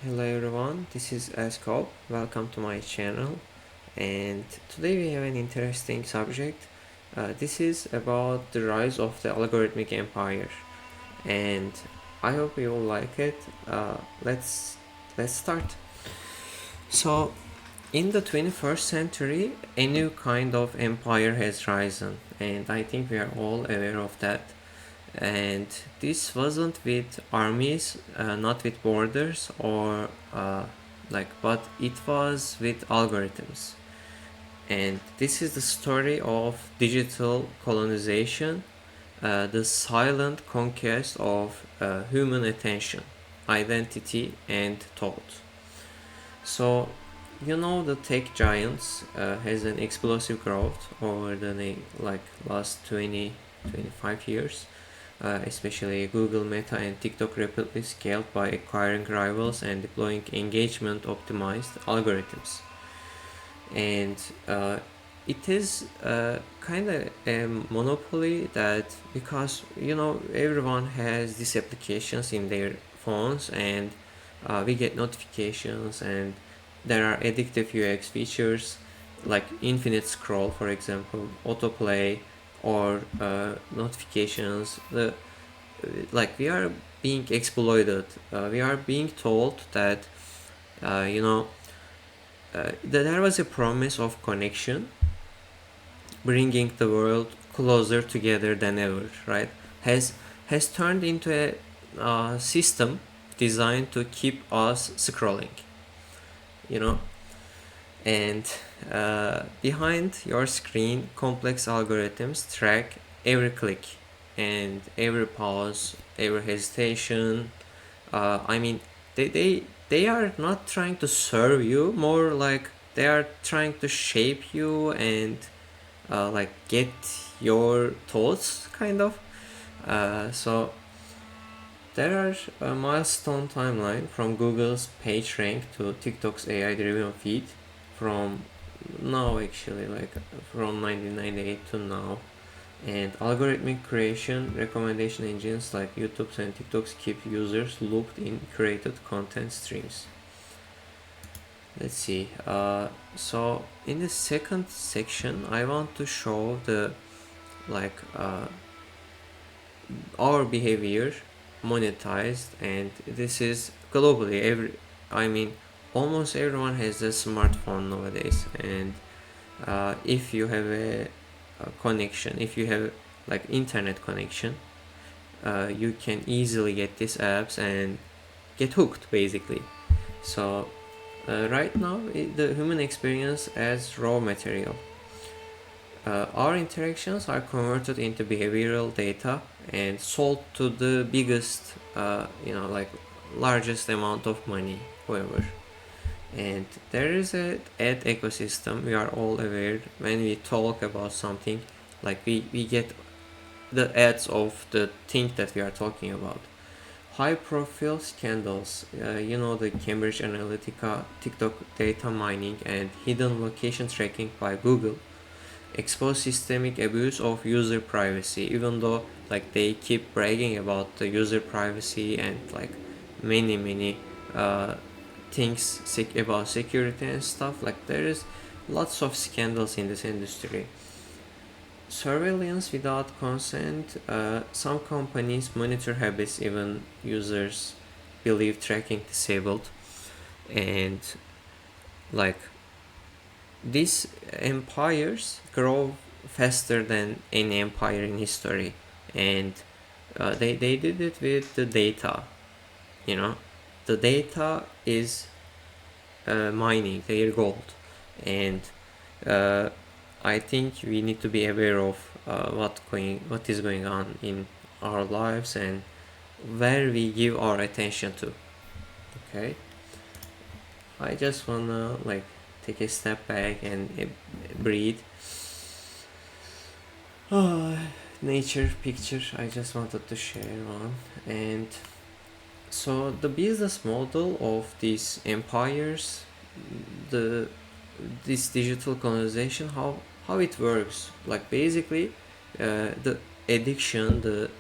Hello everyone, this is Ascop. Welcome to my channel. And today we have an interesting subject. This is about the rise of the algorithmic empire, and I hope you will like it. Let's start. So, in the 21st century, a new kind of empire has risen, and I think we are all aware of that. And this wasn't with armies, not with borders, or but it was with algorithms. And this is the story of digital colonization, the silent conquest of human attention, identity, and thought. So, the tech giants has an explosive growth over the last 20-25 years, especially Google, Meta, and TikTok rapidly scaled by acquiring rivals and deploying engagement optimized algorithms. And it is kind of a monopoly that because everyone has these applications in their phones, and we get notifications, and there are addictive UX features like infinite scroll, for example, autoplay, or notifications. We are being exploited. We are being told that uh, you know that there was a promise of connection, bringing the world closer together than ever. Right? Has turned into a system designed to keep us scrolling. You know, and behind your screen, complex algorithms track every click and every pause, every hesitation. I mean, they are not trying to serve you, more like they are trying to shape you and get your thoughts, kind of. So there are a milestone timeline from Google's PageRank to TikTok's AI-driven feed, from now actually, from 1998 to now. And algorithmic creation recommendation engines like YouTube's and TikTok's keep users looped in curated content streams. Let's see. So in the second section, I want to show the like our behavior monetized, and this is globally. I mean, almost everyone has a smartphone nowadays, and if you have a connection, if you have like internet connection, you can easily get these apps and get hooked basically. So right now, the human experience as raw material. Our interactions are converted into behavioral data and sold to the biggest, largest amount of money, whoever. And there is a ad ecosystem. We are all aware when we talk about something, like we get the ads of the thing that we are talking about. High profile scandals, the Cambridge Analytica, TikTok data mining, and hidden location tracking by Google expose systemic abuse of user privacy, even though they keep bragging about the user privacy and many things about security and stuff. There is lots of scandals in this industry. Surveillance without consent. Some companies monitor habits even users believe tracking disabled. And like these empires grow faster than any empire in history, and they did it with the data. The data is mining their gold, and uh, I think we need to be aware of what is going on in our lives and where we give our attention to. Okay, I just wanna take a step back and breathe. Oh, nature picture. I just wanted to share one. And so the business model of these empires, the this digital colonization, how it works. Basically, the addiction, the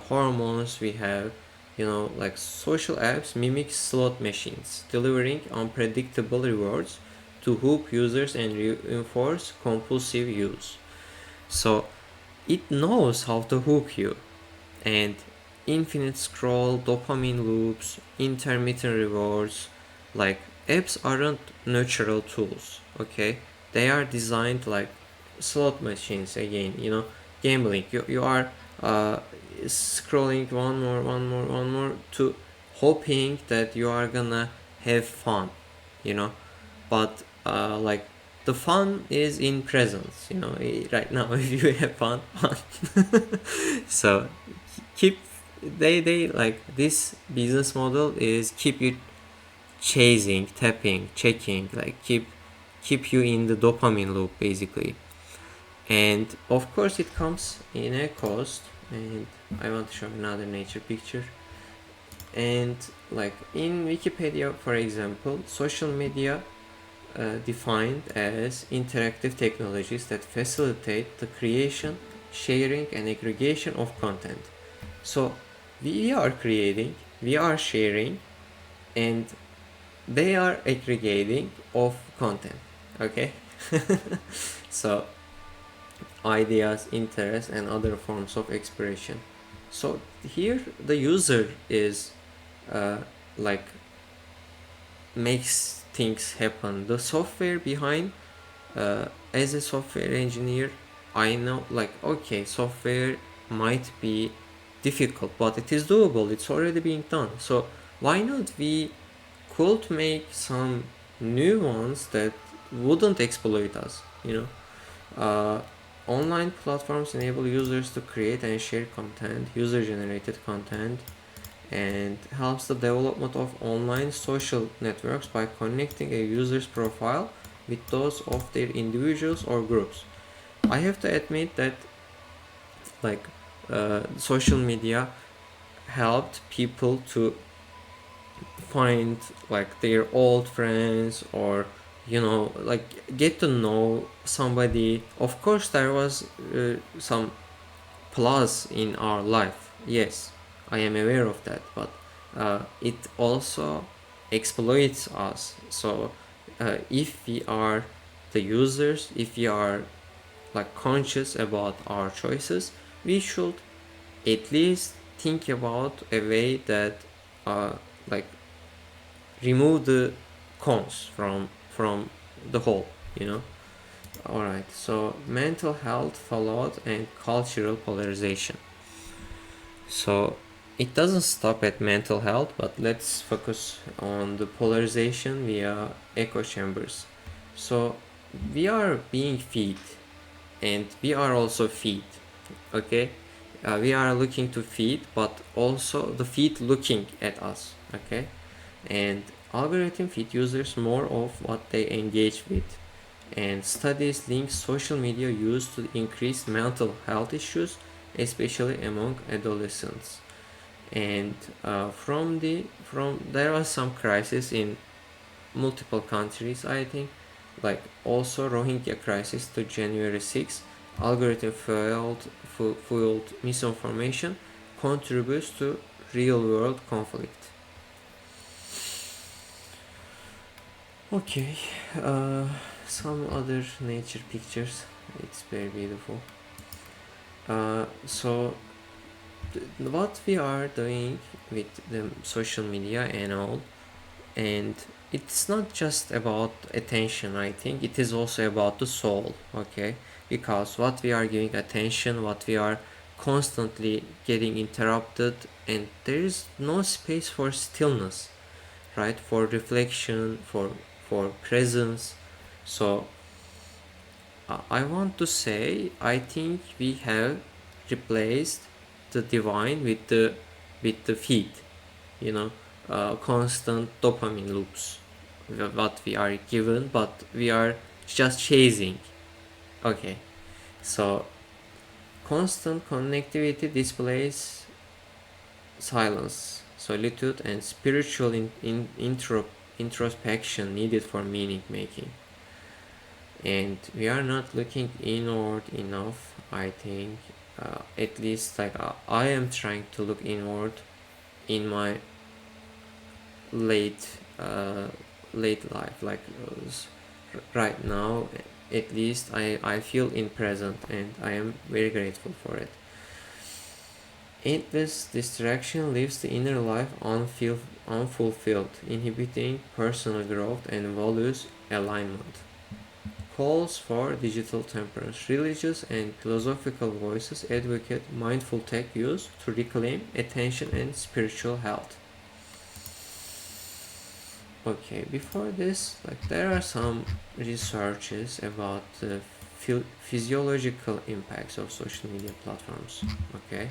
hormones we have, Like social apps mimic slot machines, delivering unpredictable rewards to hook users and reinforce compulsive use. So it knows how to hook you, and infinite scroll, dopamine loops, intermittent rewards. Like, apps aren't natural tools, okay? They are designed like slot machines again, gambling. You are uh, scrolling one more to hoping that you are gonna have fun, you know but like, the fun is in presence, right now. If you have fun. So keep they like, this business model is keep you chasing, tapping, checking, like keep you in the dopamine loop, basically. And of course it comes in a cost. And I want to show another nature picture. And like, in Wikipedia, for example, social media defined as interactive technologies that facilitate the creation, sharing, and aggregation of content. So we are creating, we are sharing, and they are aggregating of content. Okay. So ideas, interests, and other forms of expression. So here the user is uh, like makes things happen. The software behind, as a software engineer, I know, like, okay, software might be difficult, but it is doable. It's already being done. So why not we could make some new ones that wouldn't exploit us? Online platforms enable users to create and share content, user generated content, and helps the development of online social networks by connecting a user's profile with those of their individuals or groups. I have to admit that, like, social media helped people to find like their old friends, or like get to know somebody. Of course there was some plus in our life. Yes, I am aware of that, but it also exploits us. So if we are the users, if we are like conscious about our choices, we should at least think about a way that uh, like remove the cons from the whole. All right, so mental health fallout and cultural polarization. So it doesn't stop at mental health, but let's focus on the polarization via echo chambers. So we are being feed, and we are also feed. Okay, we are looking to feed, but also the feed looking at us. Okay, and algorithm feed users more of what they engage with. And studies link social media use to increase mental health issues, especially among adolescents. And from there was some crisis in multiple countries, I think, like also Rohingya crisis to January 6th. Algorithm fueled misinformation contributes to real world conflict. Okay, uh, some other nature pictures. It's very beautiful. So what we are doing with the social media and all, and it's not just about attention. I think it is also about the soul. Okay, because what we are giving attention, what we are constantly getting interrupted, and there is no space for stillness, right? For reflection, for presence. So I want to say, I think we have replaced the divine with the feed, you know, constant dopamine loops. What we are given, but we are just chasing. Okay, so constant connectivity displays silence, solitude, and spiritual introspection needed for meaning making. And we are not looking inward enough, I think. At least, like, I am trying to look inward in my late late life, like right now at least I feel in present, and I am very grateful for it. Endless distraction leaves the inner life unfulfilled, inhibiting personal growth and values alignment. Calls for digital temperance. Religious and philosophical voices advocate mindful tech use to reclaim attention and spiritual health. Okay, before this, like there are some researches about the physiological impacts of social media platforms. Okay,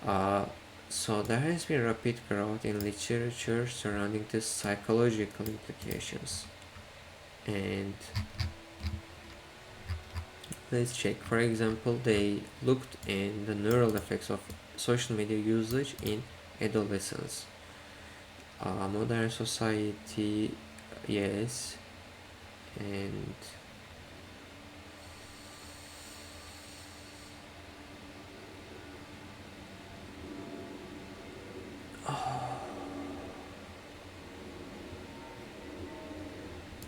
uh, so there has been rapid growth in literature surrounding the psychological implications, and let's check. For example, they looked in the neural effects of social media usage in adolescence. Modern society, yes, and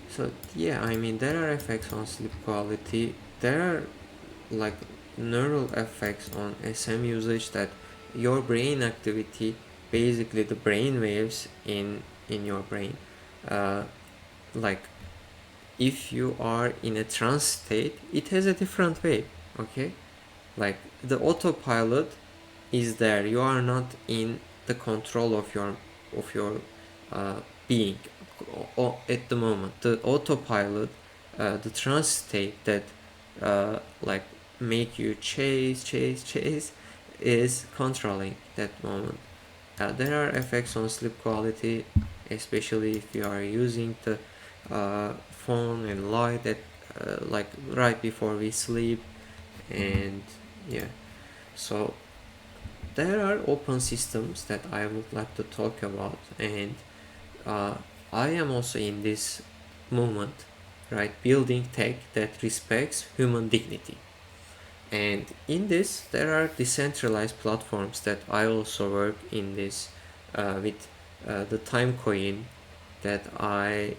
so yeah, I mean there are effects on sleep quality. There are like neural effects on SM usage, that your brain activity, basically the brain waves in your brain, uh, like if you are in a trance state, it has a different way. Okay, like the autopilot is there. You are not in the control of your being at the moment. The autopilot, the trance state that like make you chase is controlling that moment. There are effects on sleep quality, especially if you are using the phone and light at like right before we sleep. And yeah, so there are open systems that I would like to talk about, and uh, I am also in this movement, right? Building tech that respects human dignity. And in this, there are decentralized platforms that I also work in this with the time coin that I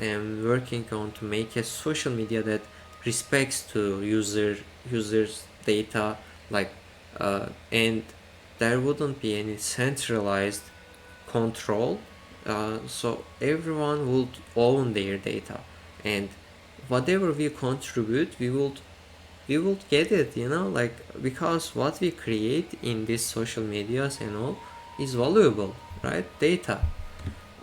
am working on to make a social media that respects to users data, like and there wouldn't be any centralized control, so everyone would own their data, and whatever we contribute we would get it, like, because what we create in these social medias and all is valuable, right? Data.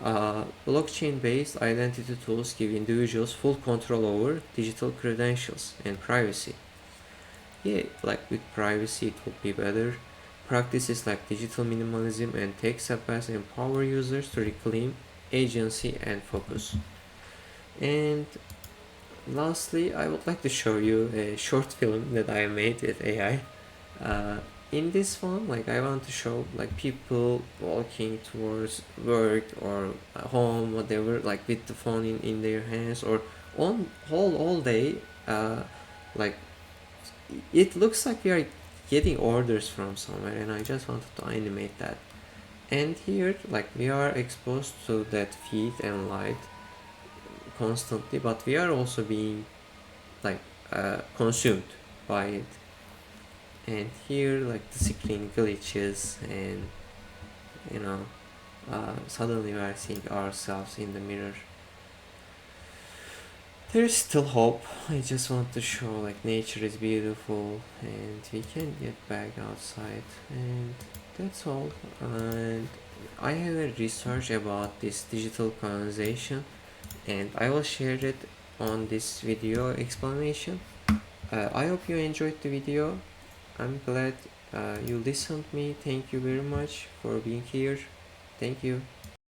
Blockchain-based identity tools give individuals full control over digital credentials and privacy. Yeah, like with privacy, it would be better. Practices like digital minimalism and tech supplies empower users to reclaim agency and focus. And lastly, I would like to show you a short film that I made with AI. In this one, like, I want to show like people walking towards work or home, whatever, like with the phone in their hands, or on all day. Like, it looks like we are getting orders from somewhere, and I just wanted to animate that. And here, like, we are exposed to that feed and light constantly, but we are also being like consumed by it. And here, like, the screen glitches, and you know suddenly we are seeing ourselves in the mirror. There's still hope. I just want to show like nature is beautiful and we can get back outside, and that's all. And I have a research about this digital colonization, and I will share it on this video explanation. I hope you enjoyed the video. I'm glad you listened to me. Thank you very much for being here. Thank you.